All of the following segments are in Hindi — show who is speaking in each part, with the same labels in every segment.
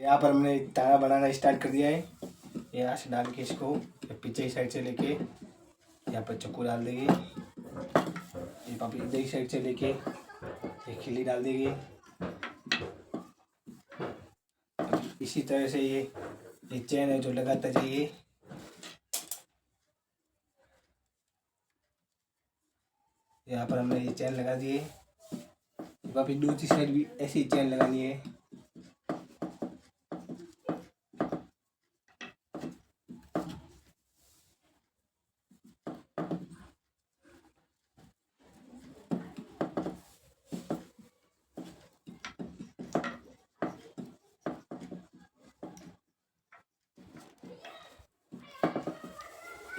Speaker 1: यहाँ पर हमने तारा बनाना स्टार्ट कर दिया है। ये यहाँ से डाल के इसको पीछे की साइड से लेके यहाँ पर चक्कू डाल देंगे। ये पापी इधर की साइड से लेके एक खिल्ली डाल देंगे। इसी तरह से ये चैन है जो लगाता जाइए। यहाँ पर हमने ये चैन लगा दिए। वापस दूसरी साइड भी ऐसी चैन लगानी है।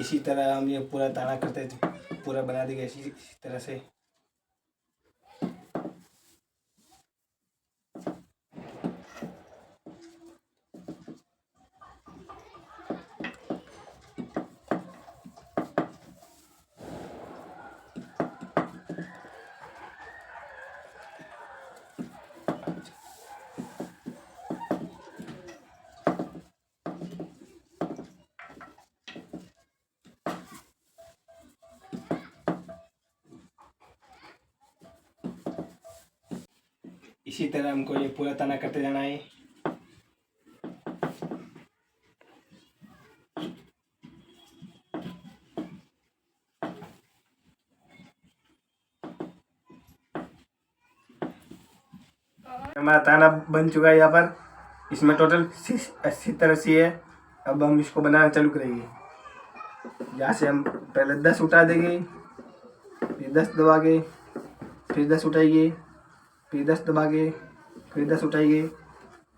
Speaker 1: इसी तरह हम ये पूरा ताना करते पूरा बना देंगे इसी तरह से। इसी तरह हमको ये पूरा ताना करते जाना है। हमारा ताना बन चुका है। यहाँ पर इसमें टोटल 80 तरह से है। अब हम इसको बनाना चालू करेंगे। यहाँ से हम पहले 10 उठा देंगे, फिर 10 दबा के, फिर 10 उठाएंगे, फिर 10 दबा के, फिर 10 उठाएंगे,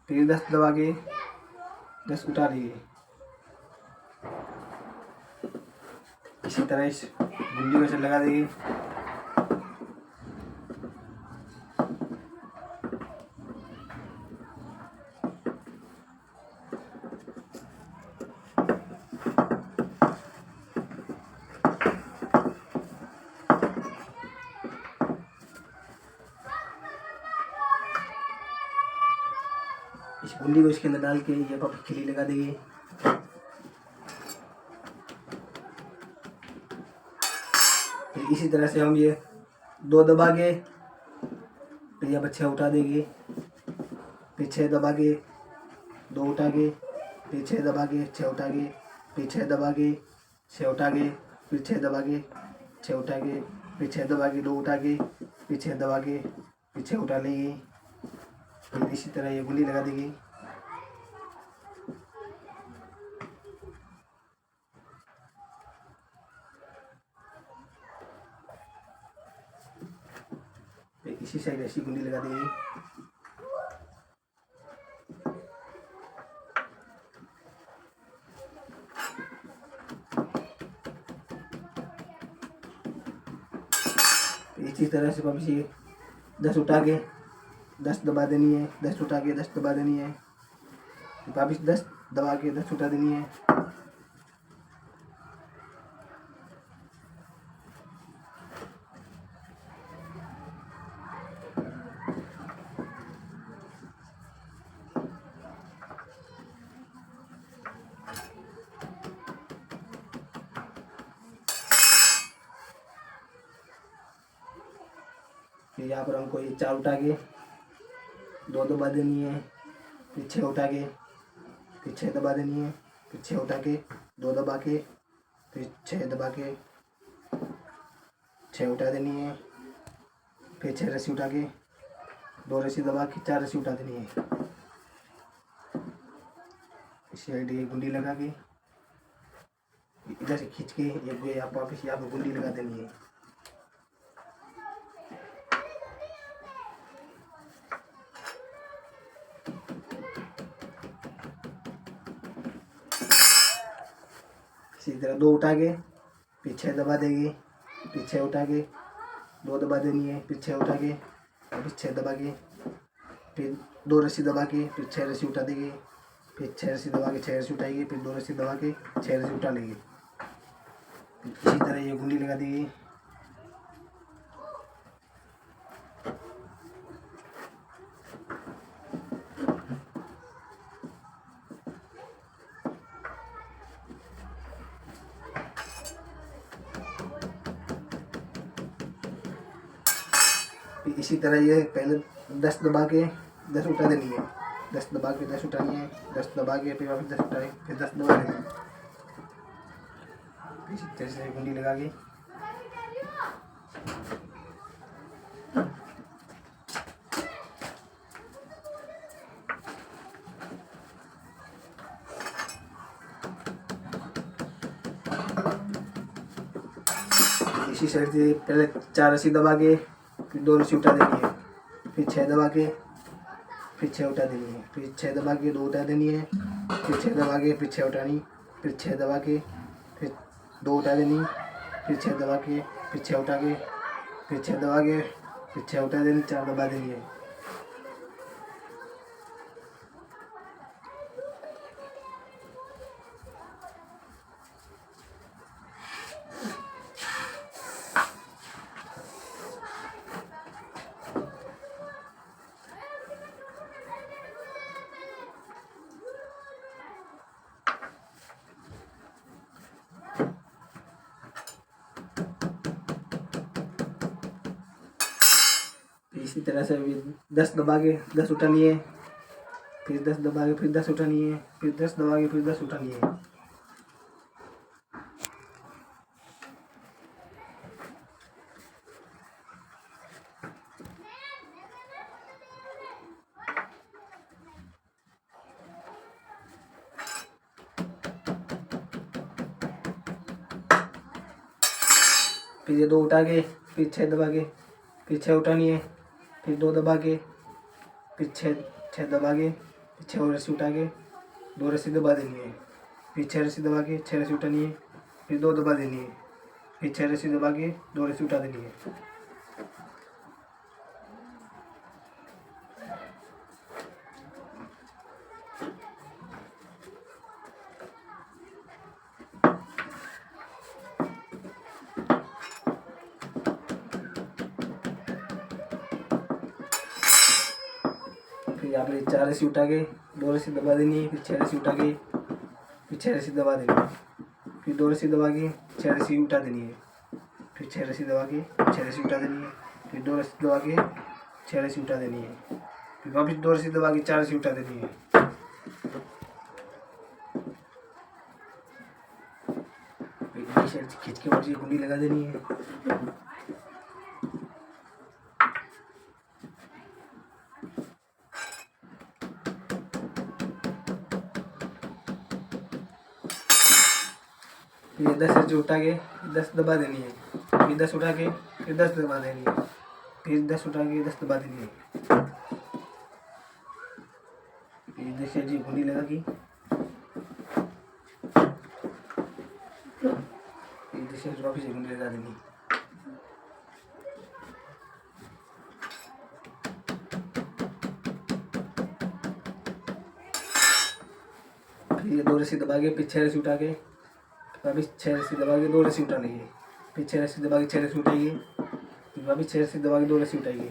Speaker 1: फिर 10 दबा के 10 उठा लेंगे। इसी तरह इस गुंडी में से लगा देंगे। इस गुंडी को इसके अंदर डाल के ये पर खिल्ली लगा देंगे। फिर इसी तरह से हम ये 2 दबा के फिर यहाँ पर 6 उठा देंगे, फिर 6 दबा के 2 उठा के, फिर 6 दबा के 6 उठा के, फिर 6 दबा के 6 उठा के, फिर 6 दबा के 6 उठा के, फिर 6 दबा के 2 उठा के, फिर 6 दबा के फिर 6 उठा लेंगे। फिर इसी तरह ये गुंडी लगा देंगे। फिर इसी साइड ऐसी गुंडी लगा देंगे। इसी तरह से वापस ये 10 उठा के 10 दबा देनी है, 10 उठा के 10 दबा देनी है, वापस 10 दबा के 10 उठा देनी है। फिर यहाँ पर हमको ये 4 उठा के 2 दबा देनी है, फिर 6 उठा के, फिर 6 दबा देनी है, फिर 6 उठा के 2 दबा के, फिर 6 दबा के 6 उठा देनी है, फिर 6 रस्सी उठा के 2 रस्सी दबा के 4 रस्सी उठा देनी है। इसी साइड ये गुंडी लगा के इधर से खींच के ये आप वापस यहाँ पर गुंडी लगा देनी है। इसी तरह 2 उठा के फिर 6 दबा देंगे, फिर 6 उठा के 2 दबा देनी है, फिर 6 उठा के फिर 6 दबा के, फिर 2 रस्सी दबा के फिर 6 रस्सी उठा देंगे, फिर 6 रस्सी दबा के 6 रस्सी उठाएंगे, फिर 2 रस्सी दबा के 6 रस्सी उठा लेंगे। इसी तरह ये गुंडी लगा देंगे। इसी तरह ये पहले 10 दबा के 10 उठा देनी है, 10 दबा के 10 उठानी है, 10 दबा के फिर वापस 10 उठाए, फिर 10 दबा देनी है। इसी तरह से कुंडी लगा के इसी साइड से पहले 4 रस्सी दबा के फिर 2 रस्सी उठा देनी है, फिर 6 दबा के फिर 6 उठा देनी है, फिर 6 दबा के 2 उठा देनी है, फिर 6 दबा के फिर 6 उठानी, फिर 6 दबा के फिर 2 उठा देनी, फिर 6 दबा के फिर 6 उठा के फिर 6 दबा के फिर 6 उठा देनी, 4 दबा देनी है। इसी तरह से अभी 10 दबा के 10 उठानी है, फिर 10 दबा के फिर 10 उठानी है, फिर 10 दबा के फिर 10 उठानी है। फिर ये 2 उठा के फिर 6 दबा के फिर 6 उठानी है, फिर 2 दबा के फिर 6 दबा के फिर 6 और रस्सी उठा के 2 रस्सी दबा देनी है, फिर 6 रस्सी दबा के 6 रस्सी उठानी है, फिर 2 दबा देनी है, फिर 6 रस्सी दबा के 2 रस्सी उठा देनी है। फिर यहाँ पे 4 रस्सी उठा के 2 रस्सी दबा देनी है, फिर 6 रस्सी उठा के फिर 6 रस्सी दबा देनी है, फिर 2 रस्सी दबा के 6 रस्सी उठा देनी है, फिर 6 रस्सी दबा के 6 रस्सी उठा देनी है, फिर 2 रस्सी दबा के 6 रस्सी उठा देनी है, फिर वापस 2 रस्सी दबा के 4 रस्सी उठा देनी है। फिर खींच के वापस कुंडी लगा देनी है। फिर 10 रस्सी उठा के 10 दबा देनी है, फिर 10 उठा के फिर 10 दबा देनी है, फिर 10 उठा के 10 दबा देनी है। फिर देखिए जी कुंडी लगा की फिर देखिए वापस कुंडी लगा देनी। फिर ये 2 रस्सी दबा के फिर 6 रस्सी उठा के वापस 6 रस्सी दबा के 2 रस्सी उठानी है, फिर 6 रस्सी दबा के 6 रस्सी उठाएगी, फिर वापस 6 रस्सी दबा के 2 रस्सी उठाएगी,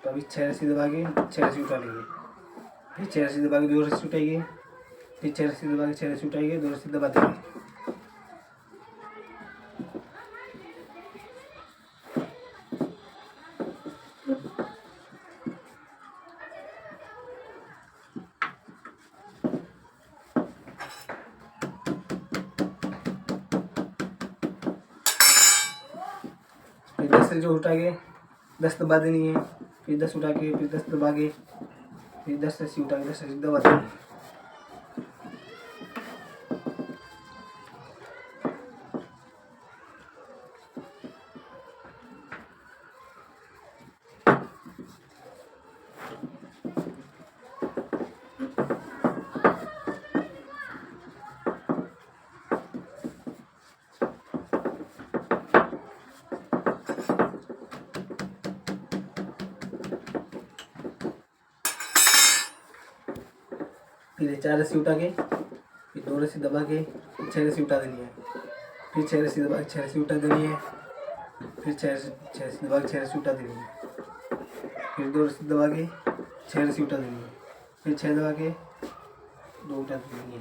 Speaker 1: वापस 6 रस्सी दबा के 6 रस्सी उठा लेंगे, फिर 6 रस्सी दबा के 2 रस्सी उठाएगी, फिर 6 रस्सी दबा के 6 रस्सी उठाएगी, 2 रस्सी दबा देंगे। फिर 10 जो उठा के 10 दबा देनी है, फिर 10 उठा के फिर 10 दबा के फिर 10 रस्सी उठा के 10 रस्सी दबा देनी है। फिर 4 रस्सी उठा के फिर 2 रस्सी दबा के 6 रस्सी उठा देनी है, फिर 6 रस्सी दबा के 6 रस्सी उठा देनी है, फिर 6 रस्सी दबा के 6 रस्सी उठा देनी है, फिर 2 रस्सी दबा के 6 रस्सी उठा देनी है, फिर 6 दबा के 2 उठा देनी है।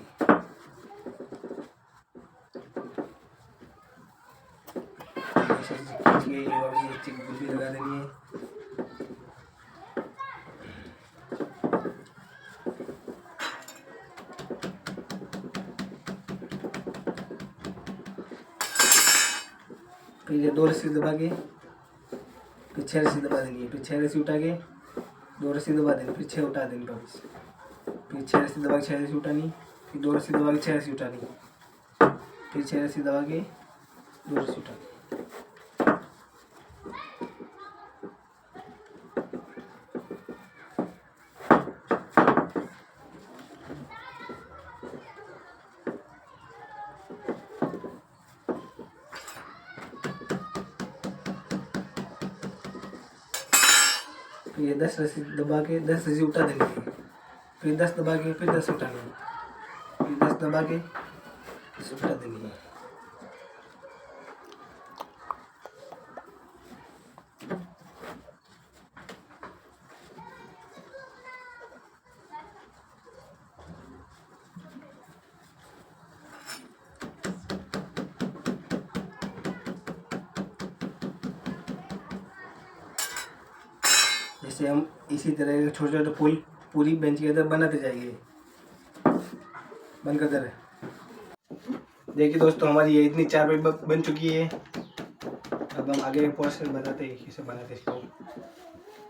Speaker 1: ये वापस एक गुल्ली लगा देनी है। फिर ये 2 रस्सी दबा के फिर 6 रस्सी दबा देनी है, फिर 6 रस्सी उठा के 2 रस्सी दबा देनी, फिर 6 उठा देनी वापस, फिर 6 रस्सी दबा के 6 रस्सी उठानी, फिर 2 रस्सी दबा के 6 रस्सी उठानी, फिर 6 रस्सी दबा के 2 रस्सी उठानी। फिर ये 10 रस्सी दबा के 10 रस्सी उठा देनी है, फिर 10 दबा के फिर 10 उठानी है, फिर 10 दबा के 10 उठा देनी है। जैसे हम इसी तरह छोटे छोटे फूल पूरी बेंच के अंदर बनाते जाएंगे। बंद कर दे रहे। देखिए दोस्तों, हमारी ये इतनी चारपाई बन चुकी है। अब हम आगे प्रोसेस बताते हैं कैसे बनाते हैं इसको।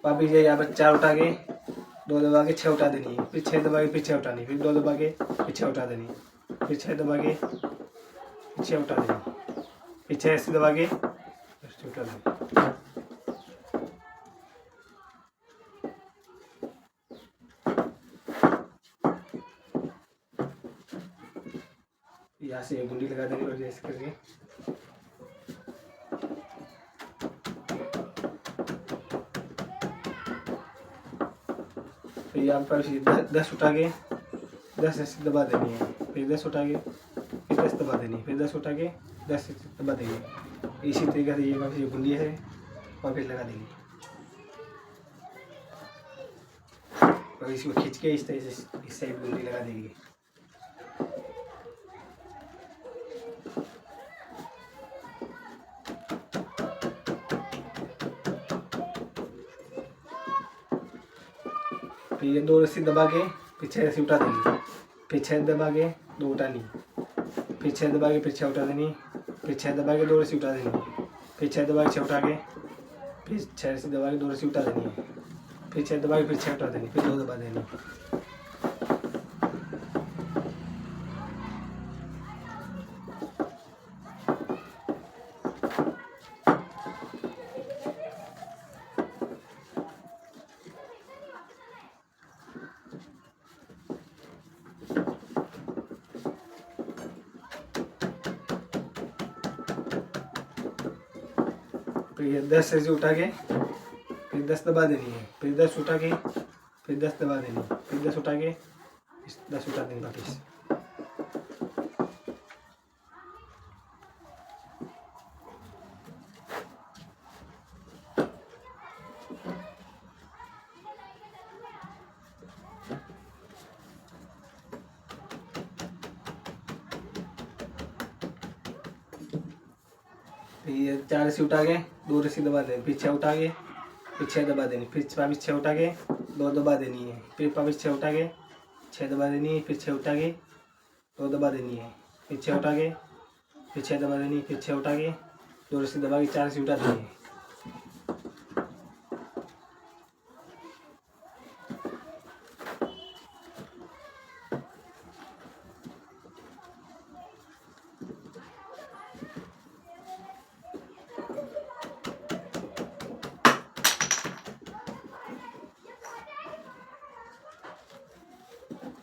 Speaker 1: वापिस ये यहाँ पर 4 उठा के 2 दबा के 6 उठा देनी है, फिर 6 दबा के फिर 6 उठानी, फिर 2 दबा के फिर 6 उठा देनी, फिर 6 दबा के फिर 6 उठा देनी, फिर 6 ऐसे दबा के उठा देनी। यहाँ से गुंडी लगा देनी और ऐसे करके फिर यहाँ पर 10 उठा के 10 ऐसे दबा देनी है, फिर 10 उठा के फिर 10 दबा देनी, फिर 10 उठा के 10 ऐसे दबा देंगे। इसी तरीके से ये गुंडी है और फिर लगा देंगे और इसको खींच के इस तरह से इस साइड गुंडी लगा देंगे। फिर ये 2 रस्सी दबा के फिर 6 रस्सी उठा देनी, फिर 6 दबा के 2 उठानी, फिर 6 दबा के फिर 6 उठा देनी, फिर 6 दबा के 2 रस्सी उठा देनी, फिर 6 दबा के 6 उठा के फिर 6 रस्सी दबा के 2 रस्सी उठा देनी है, फिर 6 दबा के फिर 6 उठा देनी, फिर 2 दबा देनी। फिर ये 10 रस्सी उठा के फिर 10 दबा देनी है, फिर 10 उठा के फिर 10 दबा देनी, फिर 10 उठा के 10 उठा देनी वापिस। फिर ये 4 रस्सी उठा के 2 रस्सी दबा देनी, फिर 6 उठा के फिर 6 दबा देनी, फिर वापिस 6 उठा के 2 दबा देनी है, फिर वापिस 6 उठा के 6 दबा देनी है, फिर 6 उठा के 2 दबा देनी है, फिर 6 उठा के फिर 6 दबा देनी, फिर 6 उठा के 2 रस्सी दबा के 4 रस्सी उठा देनी है।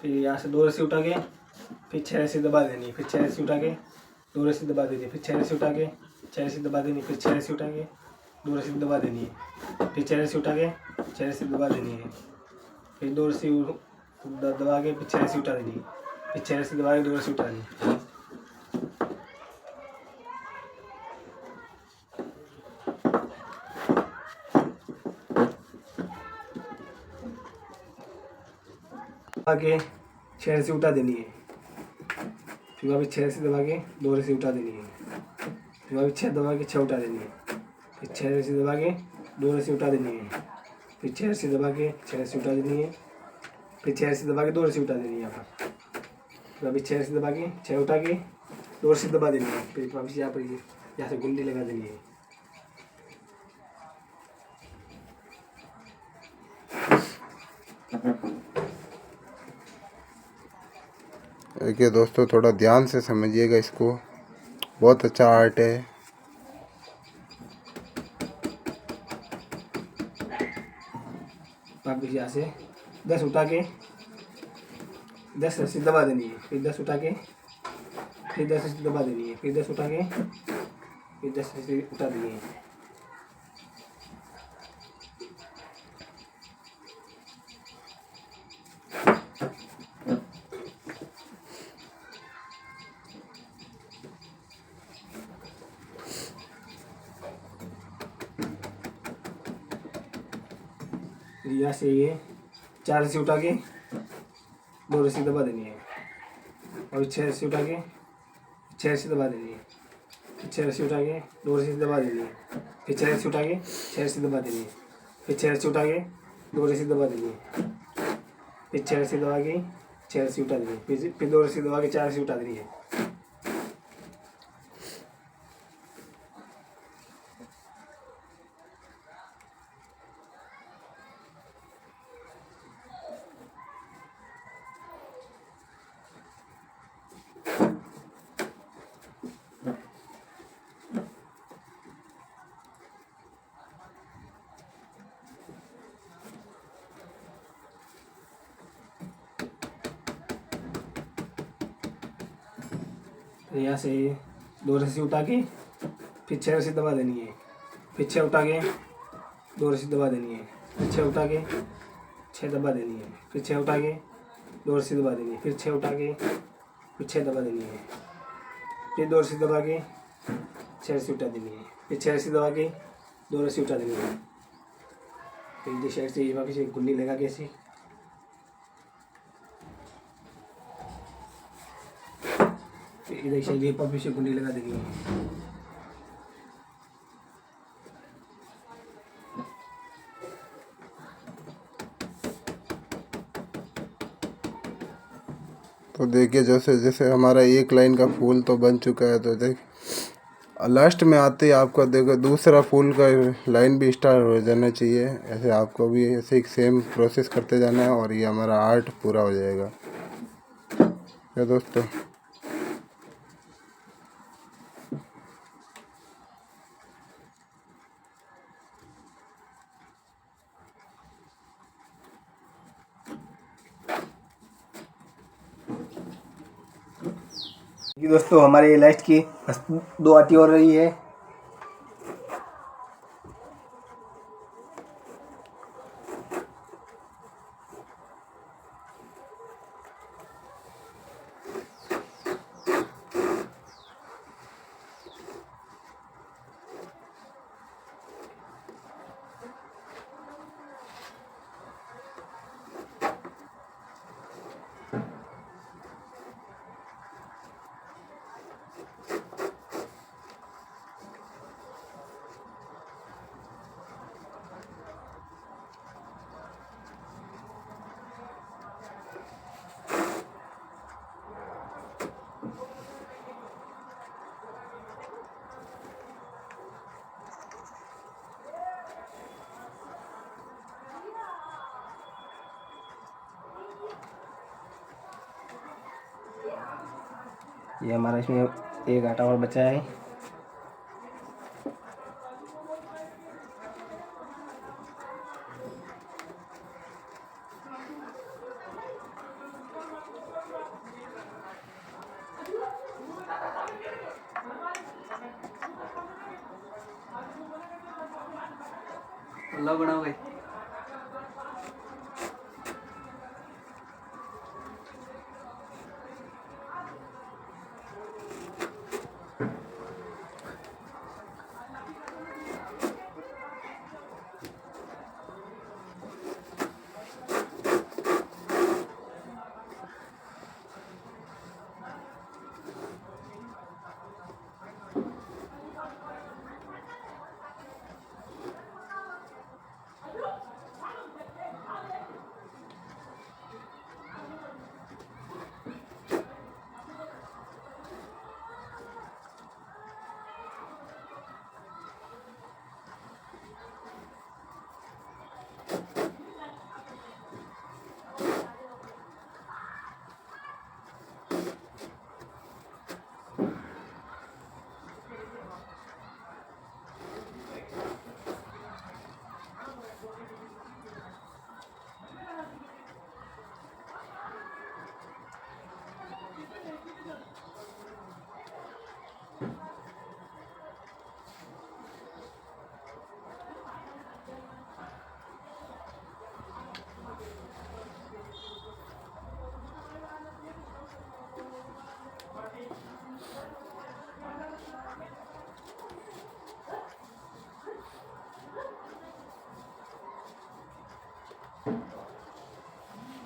Speaker 1: फिर यहाँ से 2 रस्सी उठा के फिर 6 रस्सी दबा देनी, फिर 6 रस्सी उठा के 2 रस्सी दबा देनी, फिर 6 रस्सी उठा के 6 रस्सी दबा देनी, फिर 6 रस्सी उठा के 2 रस्सी दबा देनी है, फिर 6 रस्सी उठा के 6 रस्सी दबा देनी है, फिर 2 रस्सी दबा के फिर 6 रस्सी उठा देनी, फिर 6 रस्सी दबा के 2 रस्सी उठा देनी। के 6 रस्सी उठा देनी है, फिर वापस 6 रस्सी दबा के 2 रस्सी उठा देनी है, फिर वापस 6 दबा के 6 उठा देनी है, फिर 6 रस्सी दबा के 2 रस्सी उठा देनी है, फिर 6 रस्सी दबा के 6 रस्सी उठा देनी है, फिर 6 रस्सी दबा के 2 रस्सी उठा देनी है यहाँ पर। फिर अभी 6 रस्सी दबा के 6 उठा के 2 रस्सी दबा देनी है, फिर वापस यहाँ पर यहाँ से गुंडी लगा देनी है।
Speaker 2: देखिए दोस्तों, थोड़ा ध्यान से समझिएगा इसको, बहुत अच्छा आर्ट है।
Speaker 1: वापस यहाँ से 10 उठा के 10 रस्सी दबा देनी है, फिर 10 उठा के फिर 10 रस्सी दबा देनी है, फिर 10 उठा के फिर 10 रस्सी उठा देनी है। यहाँ से ये 4 रस्सी उठा के 2 रस्सी दबा देनी है, और 6 रस्सी उठा के 6 रस्सी दबा देनी है, फिर 6 रस्सी उठा के 2 रस्सी दबा देनी है, फिर 6 रस्सी उठा के 6 रस्सी दबा देनी है, फिर 6 रस्सी उठा के 2 रस्सी दबा देनी है, फिर 6 रस्सी दबा के 6 रस्सी उठा देनी है, फिर 2 रस्सी दबा के 4 रस्सी उठा देनी है। फिर यहाँ से 2 रस्सी उठा के फिर 6 रस्सी दबा देनी है, फिर 6 उठा के 2 रस्सी दबा देनी है, फिर 6 उठा के 6 दबा देनी है, फिर 6 उठा के 2 रस्सी दबा देनी है, फिर 6 उठा के फिर 6 दबा देनी है, फिर 2 रस्सी दबा के 6 रस्सी उठा देनी है, फिर 6 रस्सी दबा के 2 रस्सी उठा देनी है। फिर इधर साइड से वापस एक गुंडी लगा के ऐसे इधर साइड ये वापस से गुंडी लगा देनी है।
Speaker 2: तो देखिए, जैसे जैसे हमारा एक लाइन का फूल तो बन चुका है, तो देख लास्ट में आते ही आपको देखो दूसरा फूल का लाइन भी स्टार्ट हो जाना चाहिए। ऐसे आपको भी ऐसे ही सेम प्रोसेस करते जाना है और ये हमारा आर्ट पूरा हो जाएगा। क्या दोस्तों,
Speaker 1: कि दोस्तों हमारे लास्ट की बस 2 आती और रही है। ये हमारा इसमें एक आटा और बचा है। लो बनाओ भाई।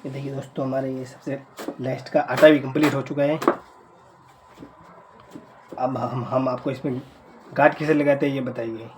Speaker 1: ये देखिए दोस्तों, हमारे ये सबसे लास्ट का आटा भी कंप्लीट हो चुका है। अब हम आपको इसमें गांठ कैसे लगाते हैं ये बताइए।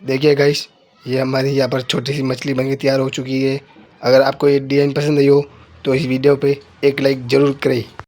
Speaker 1: देखिए गाइस, ये हमारी यहाँ पर छोटी सी मछली बनके तैयार हो चुकी है। अगर आपको ये डिज़ाइन पसंद आई हो तो इस वीडियो पे एक लाइक ज़रूर करें।